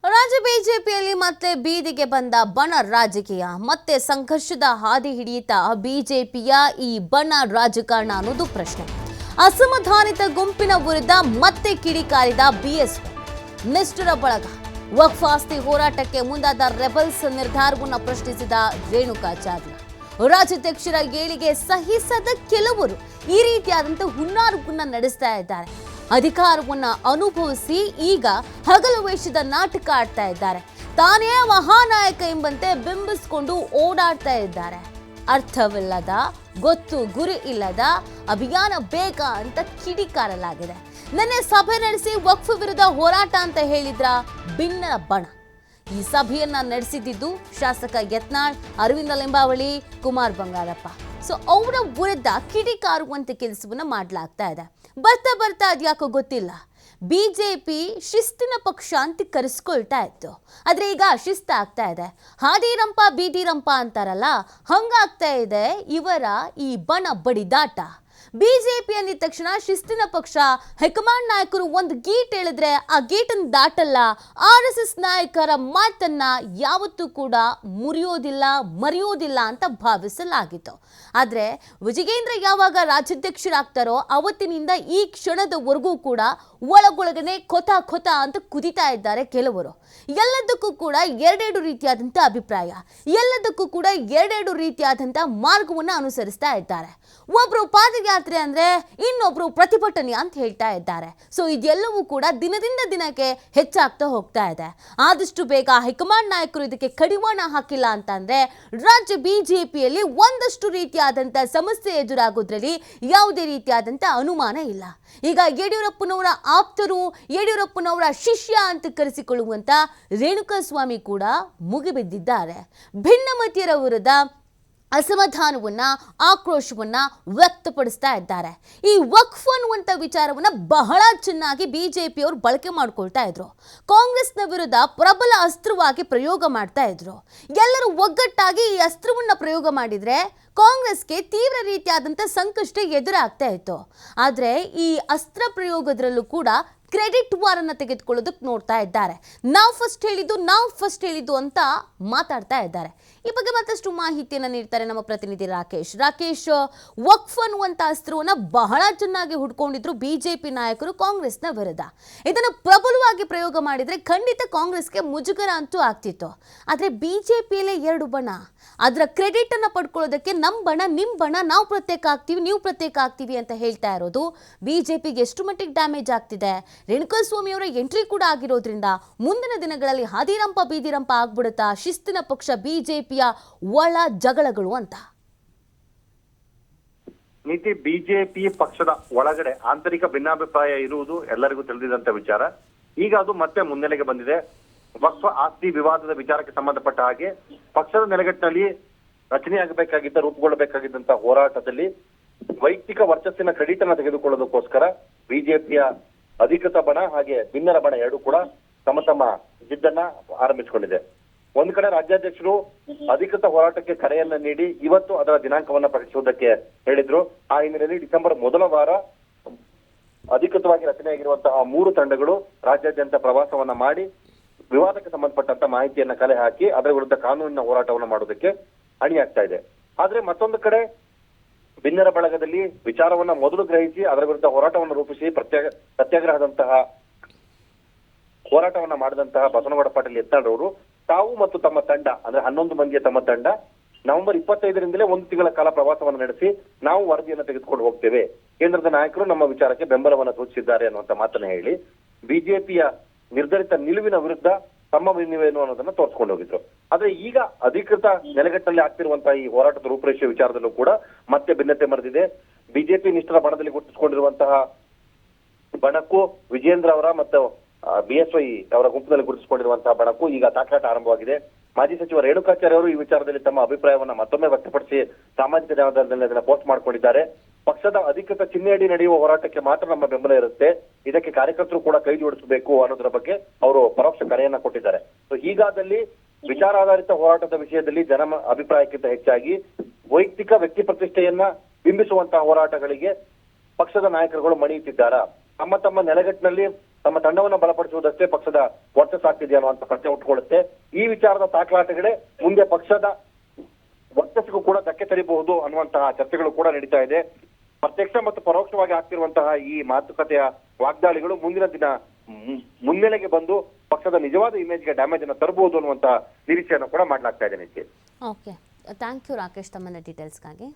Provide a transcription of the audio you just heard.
ರಾಜ್ಯ ಬಿಜೆಪಿಯಲ್ಲಿ ಮತ್ತೆ ಬೀದಿಗೆ ಬಂದ ಬಣ ರಾಜಕೀಯ. ಮತ್ತೆ ಸಂಘರ್ಷದ ಹಾದಿ ಹಿಡಿಯುತ್ತಾ ಬಿಜೆಪಿಯ ಈ ಬಣ ರಾಜಕಾರಣ ಅನ್ನೋದು ಪ್ರಶ್ನೆ. ಅಸಮಾಧಾನಿತ ಗುಂಪಿನ ವಿರುದ್ಧ ಮತ್ತೆ ಕಿಡಿಕಾರಿದ ಬಿಎಸ್ವೈ ನಿಷ್ಠುರ ಬಳಗ. ವಕ್ಫ್ ಆಸ್ತಿ ಹೋರಾಟಕ್ಕೆ ಮುಂದಾದ ರೆಬಲ್ಸ್ ನಿರ್ಧಾರವನ್ನು ಪ್ರಶ್ನಿಸಿದ ರೇಣುಕಾಚಾರ್ಯ. ರಾಜ್ಯಾಧ್ಯಕ್ಷರ ಏಳಿಗೆ ಸಹಿಸದ ಕೆಲವರು ಈ ರೀತಿಯಾದಂತಹ ಹುನ್ನಾರವನ್ನ ನಡೆಸ್ತಾ ಇದ್ದಾರೆ. ಅಧಿಕಾರವನ್ನ ಅನುಭವಿಸಿ ಈಗ ಹಗಲು ವೇಷದ ನಾಟಕ ಆಡ್ತಾ ಇದ್ದಾರೆ. ತಾನೇ ಮಹಾನಾಯಕ ಎಂಬಂತೆ ಬಿಂಬಿಸಿಕೊಂಡು ಓಡಾಡ್ತಾ ಇದ್ದಾರೆ. ಅರ್ಥವಿಲ್ಲದ, ಗೊತ್ತು ಗುರಿ ಇಲ್ಲದ ಅಭಿಯಾನ ಬೇಗ ಅಂತ ಕಿಡಿಕಾರಲಾಗಿದೆ. ನಿನ್ನೆ ಸಭೆ ನಡೆಸಿ ವಕ್ಫ್ ವಿರುದ್ಧ ಹೋರಾಟ ಅಂತ ಹೇಳಿದ್ರ ಭಿನ್ನರ ಬಣ. ಈ ಸಭೆಯನ್ನ ನಡೆಸಿದ್ದು ಶಾಸಕ ಯತ್ನಾಳ್, ಅರವಿಂದ ಲಿಂಬಾವಳಿ, ಕುಮಾರ್ ಬಂಗಾರಪ್ಪ. ಸೊ ಅವರ ವಿರುದ್ಧ ಕಿಡಿಕಾರುವಂತೆ ಕೆಲಸವನ್ನ ಮಾಡಲಾಗ್ತಾ ಇದೆ. ಬರ್ತಾ ಬರ್ತಾ ಅದ್ಯಾಕೋ ಗೊತ್ತಿಲ್ಲ, ಬಿಜೆಪಿ ಶಿಸ್ತಿನ ಪಕ್ಷ ಅಂತ ಕರೆಸ್ಕೊಳ್ತಾ ಇತ್ತು. ಆದ್ರೆ ಈಗ ಶಿಸ್ತಾಗ್ತಾ ಇದೆ. ಹಾದಿರಂಪ ಬೀದಿರಂಪ ಅಂತಾರಲ್ಲ, ಹಂಗಾಗ್ತಾ ಇದೆ ಇವರ ಈ ಬಣ ಬಡಿದಾಟ. ಬಿಜೆಪಿ ಅಂದಿದ ತಕ್ಷಣ ಶಿಸ್ತಿನ ಪಕ್ಷ, ಹೈಕಮಾಂಡ್ ನಾಯಕರು ಒಂದು ಗೀಟ್ ಹೇಳಿದ್ರೆ ಆ ಗೇಟನ್ನು ದಾಟಲ್ಲ. RSS ನಾಯಕರ ಮಾತನ್ನ ಯಾವತ್ತೂ ಕೂಡ ಮುರಿಯೋದಿಲ್ಲ, ಮರೆಯೋದಿಲ್ಲ ಅಂತ ಭಾವಿಸಲಾಗಿತ್ತು. ಆದ್ರೆ ವಿಜಯೇಂದ್ರ ಯಾವಾಗ ರಾಜ್ಯಾಧ್ಯಕ್ಷರಾಗ್ತಾರೋ ಅವತ್ತಿನಿಂದ ಈ ಕ್ಷಣದವರೆಗೂ ಕೂಡ ಒಳಗೊಳಗನೆ ಕೊತ ಕೊತ ಅಂತ ಕುದಿತಾ ಇದ್ದಾರೆ ಕೆಲವರು. ಎಲ್ಲದಕ್ಕೂ ಕೂಡ ಎರಡೆರಡು ರೀತಿಯಾದಂಥ ಅಭಿಪ್ರಾಯ, ಎಲ್ಲದಕ್ಕೂ ಕೂಡ ಎರಡೆರಡು ರೀತಿಯಾದಂಥ ಮಾರ್ಗವನ್ನು ಅನುಸರಿಸ್ತಾ ಇದ್ದಾರೆ. ಒಬ್ರು ಪಾದಯಾತ್ರೆ ಅಂದ್ರೆ ಇನ್ನೊಬ್ರು ಪ್ರತಿಭಟನೆ ಅಂತ ಹೇಳ್ತಾ ಇದ್ದಾರೆ. ಸೊ ಇದೆಲ್ಲವೂ ಕೂಡ ದಿನದಿಂದ ದಿನಕ್ಕೆ ಹೆಚ್ಚಾಗ್ತಾ ಹೋಗ್ತಾ ಇದೆ. ಆದಷ್ಟು ಬೇಗ ಹೈಕಮಾಂಡ್ ನಾಯಕರು ಇದಕ್ಕೆ ಕಡಿವಾಣ ಹಾಕಿಲ್ಲ ಅಂತಂದ್ರೆ ರಾಜ್ಯ ಬಿಜೆಪಿಯಲ್ಲಿ ಒಂದಷ್ಟು ರೀತಿಯಾದಂಥ ಸಮಸ್ಯೆ ಎದುರಾಗೋದ್ರಲ್ಲಿ ಯಾವುದೇ ರೀತಿಯಾದಂಥ ಅನುಮಾನ ಇಲ್ಲ. ಈಗ ಯಡಿಯೂರಪ್ಪನವರ ಆಪ್ತರು, ಯಡಿಯೂರಪ್ಪನವರ ಶಿಷ್ಯ ಅಂತ ಕರೆಸಿಕೊಳ್ಳುವಂತ ರೇಣುಕಾಸ್ವಾಮಿ ಕೂಡ ಮುಗಿಬಿದ್ದಿದ್ದಾರೆ. ಭಿನ್ನಮತೀಯರ ವಿರುದ್ಧ ಅಸಮಾಧಾನವನ್ನ, ಆಕ್ರೋಶವನ್ನ ವ್ಯಕ್ತಪಡಿಸ್ತಾ ಇದ್ದಾರೆ. ಈ ವಕ್ಫ್ ಅನ್ನುವಂಥ ವಿಚಾರವನ್ನ ಬಹಳ ಚೆನ್ನಾಗಿ ಬಿಜೆಪಿಯವರು ಬಳಕೆ ಮಾಡ್ಕೊಳ್ತಾ ಇದ್ರು. ಕಾಂಗ್ರೆಸ್ನ ವಿರುದ್ಧ ಪ್ರಬಲ ಅಸ್ತ್ರವಾಗಿ ಪ್ರಯೋಗ ಮಾಡ್ತಾ ಇದ್ರು. ಎಲ್ಲರೂ ಒಗ್ಗಟ್ಟಾಗಿ ಈ ಅಸ್ತ್ರವನ್ನ ಪ್ರಯೋಗ ಮಾಡಿದ್ರೆ ಕಾಂಗ್ರೆಸ್ಗೆ ತೀವ್ರ ರೀತಿಯಾದಂಥ ಸಂಕಷ್ಟ ಎದುರಾಗ್ತಾ ಇತ್ತು. ಆದರೆ ಈ ಅಸ್ತ್ರ ಪ್ರಯೋಗದಲ್ಲೂ ಕೂಡ ಕ್ರೆಡಿಟ್ ವಾರನ್ನ ತೆಗೆದುಕೊಳ್ಳೋದಕ್ಕೆ ನೋಡ್ತಾ ಇದ್ದಾರೆ. ನಾವು ಫಸ್ಟ್ ಹೇಳಿದ್ದು ಅಂತ ಮಾತಾಡ್ತಾ ಇದ್ದಾರೆ. ಈ ಬಗ್ಗೆ ಮತ್ತಷ್ಟು ಮಾಹಿತಿಯನ್ನು ನೀಡ್ತಾರೆ ನಮ್ಮ ಪ್ರತಿನಿಧಿ ರಾಕೇಶ್. ವಕ್ಫ್ ಅನ್ನುವಂಥ ಅಸ್ತ್ರವನ್ನ ಬಹಳ ಚೆನ್ನಾಗಿ ಹುಡ್ಕೊಂಡಿದ್ರು ಬಿಜೆಪಿ ನಾಯಕರು ಕಾಂಗ್ರೆಸ್ನ ವಿರುದ್ಧ. ಇದನ್ನು ಪ್ರಬಲವಾಗಿ ಪ್ರಯೋಗ ಮಾಡಿದ್ರೆ ಖಂಡಿತ ಕಾಂಗ್ರೆಸ್ಗೆ ಮುಜುಗರ ಅಂತೂ ಆಗ್ತಿತ್ತು. ಆದರೆ ಬಿಜೆಪಿಯಲ್ಲೇ ಎರಡು ಬಣ, ಅದರ ಕ್ರೆಡಿಟ್ ಅನ್ನ ಪಡ್ಕೊಳ್ಳೋದಕ್ಕೆ ನಮ್ಮ ಬಣ, ನಿಮ್ಮ ಬಣ, ನಾವು ಪ್ರತ್ಯೇಕ ಆಗ್ತೀವಿ, ನೀವು ಪ್ರತ್ಯೇಕ ಆಗ್ತೀವಿ ಅಂತ ಹೇಳ್ತಾ ಇರೋದು ಬಿಜೆಪಿಗೆ ಎಷ್ಟು ಮಟ್ಟಿಗೆ ಡ್ಯಾಮೇಜ್ ಆಗ್ತಿದೆ. ರೇಣುಕಾಸ್ವಾಮಿ ಅವರ ಎಂಟ್ರಿ ಕೂಡ ಆಗಿರೋದ್ರಿಂದ ಮುಂದಿನ ದಿನಗಳಲ್ಲಿ ಹಾದಿರಂಪ ಬೀದಿರಂಪ ಆಗ್ಬಿಡುತ್ತಾ ಶಿಸ್ತಿನ ಪಕ್ಷ ಬಿಜೆಪಿಯ ಒಳ ಜಗಳಗಳು ಅಂತ? ನೀತಿ ಬಿಜೆಪಿ ಪಕ್ಷದ ಒಳಗಡೆ ಆಂತರಿಕ ಭಿನ್ನಾಭಿಪ್ರಾಯ ಇರುವುದು ಎಲ್ಲರಿಗೂ ತಿಳಿದಿದ್ದಂತ ವಿಚಾರ. ಈಗ ಅದು ಮತ್ತೆ ಮುನ್ನೆಲೆಗೆ ಬಂದಿದೆ. ವಕ್ಫ್ ಆಸ್ತಿ ವಿವಾದದ ವಿಚಾರಕ್ಕೆ ಸಂಬಂಧಪಟ್ಟ ಹಾಗೆ ಪಕ್ಷದ ನೆಲೆಗಟ್ಟಿನಲ್ಲಿ ರಚನೆಯಾಗಬೇಕಾಗಿದ್ದ, ರೂಪುಗೊಳ್ಳಬೇಕಾಗಿದ್ದಂತ ಹೋರಾಟದಲ್ಲಿ ವೈಯಕ್ತಿಕ ವರ್ಚಸ್ಸಿನ ಕ್ರೆಡಿಟ್ ಅನ್ನ ತೆಗೆದುಕೊಳ್ಳೋದಕ್ಕೋಸ್ಕರ ಬಿಜೆಪಿಯ ಅಧಿಕೃತ ಬಣ ಹಾಗೆ ಭಿನ್ನರ ಬಣ ಎರಡು ಕೂಡ ತಮ್ಮ ತಮ್ಮ ಜಿದ್ದನ್ನ ಆರಂಭಿಸಿಕೊಂಡಿದೆ. ಒಂದು ಕಡೆ ರಾಜ್ಯಾಧ್ಯಕ್ಷರು ಅಧಿಕೃತ ಹೋರಾಟಕ್ಕೆ ಕರೆಯನ್ನ ನೀಡಿ ಇವತ್ತು ಅದರ ದಿನಾಂಕವನ್ನ ಪ್ರಕಟಿಸುವುದಕ್ಕೆ ಹೇಳಿದ್ರು. ಆ ಹಿನ್ನೆಲೆಯಲ್ಲಿ ಡಿಸೆಂಬರ್ ಮೊದಲ ವಾರ ಅಧಿಕೃತವಾಗಿ ರಚನೆಯಾಗಿರುವಂತಹ 3 ತಂಡಗಳು ರಾಜ್ಯಾದ್ಯಂತ ಪ್ರವಾಸವನ್ನ ಮಾಡಿ ವಿವಾದಕ್ಕೆ ಸಂಬಂಧಪಟ್ಟಂತ ಮಾಹಿತಿಯನ್ನ ಕಲೆ ಹಾಕಿ ಅದರ ವಿರುದ್ಧ ಕಾನೂನಿನ ಹೋರಾಟವನ್ನು ಮಾಡೋದಕ್ಕೆ ಅಣಿಯಾಗ್ತಾ ಇದೆ. ಆದ್ರೆ ಮತ್ತೊಂದು ಕಡೆ ಭಿನ್ನರ ಬಳಗದಲ್ಲಿ ವಿಚಾರವನ್ನ ಮೊದಲು ಗ್ರಹಿಸಿ ಅದರ ವಿರುದ್ಧ ಹೋರಾಟವನ್ನು ರೂಪಿಸಿ ಸತ್ಯಾಗ್ರಹದಂತಹ ಹೋರಾಟವನ್ನ ಮಾಡಿದಂತಹ ಬಸವನಗೌಡ ಪಾಟೀಲ್ ಯತ್ನಾಳ್ ಅವರು ತಾವು ಮತ್ತು ತಮ್ಮ ತಂಡ ಅಂದ್ರೆ 11 ಮಂದಿಯ ತಮ್ಮ ತಂಡ ನವೆಂಬರ್ 25ರಿಂದಲೇ 1 ತಿಂಗಳ ಕಾಲ ಪ್ರವಾಸವನ್ನು ನಡೆಸಿ ನಾವು ವರದಿಯನ್ನು ತೆಗೆದುಕೊಂಡು ಹೋಗ್ತೇವೆ, ಕೇಂದ್ರದ ನಾಯಕರು ನಮ್ಮ ವಿಚಾರಕ್ಕೆ ಬೆಂಬಲವನ್ನು ಸೂಚಿಸಿದ್ದಾರೆ ಅನ್ನುವಂತ ಮಾತನ್ನ ಹೇಳಿ ಬಿಜೆಪಿಯ ನಿರ್ಧರಿತ ನಿಲುವಿನ ವಿರುದ್ಧ ತಮ್ಮ ನಿಲುವೇನು ಅನ್ನೋದನ್ನ ತೋರಿಸ್ಕೊಂಡು ಹೋಗಿದ್ರು. ಆದ್ರೆ ಈಗ ಅಧಿಕೃತ ನೆಲೆಗಟ್ಟಲ್ಲಿ ಆಗ್ತಿರುವಂತಹ ಈ ಹೋರಾಟದ ರೂಪುರೇಷೆ ವಿಚಾರದಲ್ಲೂ ಕೂಡ ಮತ್ತೆ ಭಿನ್ನತೆ ಮರೆದಿದೆ. ಬಿಜೆಪಿ ನಿಷ್ಠರ ಬಣದಲ್ಲಿ ಗುರುತಿಸಿಕೊಂಡಿರುವಂತಹ ಬಣಕ್ಕೂ ವಿಜೇಂದ್ರ ಅವರ ಮತ್ತು ಬಿಎಸ್ವೈ ಅವರ ಗುಂಪಿನಲ್ಲಿ ಗುರುತಿಸಿಕೊಂಡಿರುವಂತಹ ಬಣಕ್ಕೂ ಈಗ ತಾಕಲಾಟ ಆರಂಭವಾಗಿದೆ. ಮಾಜಿ ಸಚಿವ ರೇಣುಕಾಚಾರ್ಯ ಅವರು ಈ ವಿಚಾರದಲ್ಲಿ ತಮ್ಮ ಅಭಿಪ್ರಾಯವನ್ನ ಮತ್ತೊಮ್ಮೆ ವ್ಯಕ್ತಪಡಿಸಿ ಸಾಮಾಜಿಕ ಜಾಲತಾಣದಲ್ಲಿ ಅದನ್ನ ಪೋಸ್ಟ್ ಮಾಡ್ಕೊಂಡಿದ್ದಾರೆ. ಪಕ್ಷದ ಅಧಿಕೃತ ಚಿಹ್ನೆಯಡಿ ನಡೆಯುವ ಹೋರಾಟಕ್ಕೆ ಮಾತ್ರ ನಮ್ಮ ಬೆಂಬಲ ಇರುತ್ತೆ, ಇದಕ್ಕೆ ಕಾರ್ಯಕರ್ತರು ಕೂಡ ಕೈ ಜೋಡಿಸಬೇಕು ಅನ್ನೋದ್ರ ಬಗ್ಗೆ ಅವರು ಪರೋಕ್ಷ ಕರೆಯನ್ನ ಕೊಟ್ಟಿದ್ದಾರೆ. ಸೊ ಹೀಗಾದಲ್ಲಿ ವಿಚಾರಾಧಾರಿತ ಹೋರಾಟದ ವಿಷಯದಲ್ಲಿ ಜನ ಅಭಿಪ್ರಾಯಕ್ಕಿಂತ ಹೆಚ್ಚಾಗಿ ವೈಯಕ್ತಿಕ ವ್ಯಕ್ತಿ ಪ್ರತಿಷ್ಠೆಯನ್ನ ಬಿಂಬಿಸುವಂತಹ ಹೋರಾಟಗಳಿಗೆ ಪಕ್ಷದ ನಾಯಕರುಗಳು ಮಣಿಯುತ್ತಿದ್ದಾರಾ? ತಮ್ಮ ತಮ್ಮ ನೆಲೆಗಟ್ಟಿನಲ್ಲಿ ತಮ್ಮ ತಂಡವನ್ನ ಬಲಪಡಿಸುವುದಷ್ಟೇ ಪಕ್ಷದ ವರ್ಚಸ್ ಆಗ್ತಿದೆಯಾ ಅನ್ನುವಂತ ಪ್ರಶ್ನೆ ಉಟ್ಕೊಳ್ಳುತ್ತೆ. ಈ ವಿಚಾರದ ತಾಕಲಾಟಗಳೇ ಮುಂದೆ ಪಕ್ಷದ ವರ್ಚಸ್ಸಿಗೂ ಕೂಡ ಧಕ್ಕೆ ತರಬಹುದು ಅನ್ನುವಂತಹ ಚರ್ಚೆಗಳು ಕೂಡ ನಡೀತಾ ಇದೆ. ಪ್ರತ್ಯಕ್ಷ ಮತ್ತು ಪರೋಕ್ಷವಾಗಿ ಆಗ್ತಿರುವಂತಹ ಈ ಮಾತುಕತೆಯ ವಾಗ್ದಾಳಿಗಳು ಮುಂದಿನ ದಿನ ಮುನ್ನೆಲೆಗೆ ಬಂದು ಪಕ್ಷದ ನಿಜವಾದ ಇಮೇಜ್ಗೆ ಡ್ಯಾಮೇಜ್ ಅನ್ನು ತರಬಹುದು ಅನ್ನುವಂತ ನಿರೀಕ್ಷೆಯನ್ನು ಕೂಡ ಮಾಡಲಾಗ್ತಾ ಇದೆ. ಓಕೆ, ಥ್ಯಾಂಕ್ ಯು ರಾಕೇಶ್ ತಮ್ಮನ್ನ ಡೀಟೇಲ್ಸ್ಗಾಗಿ.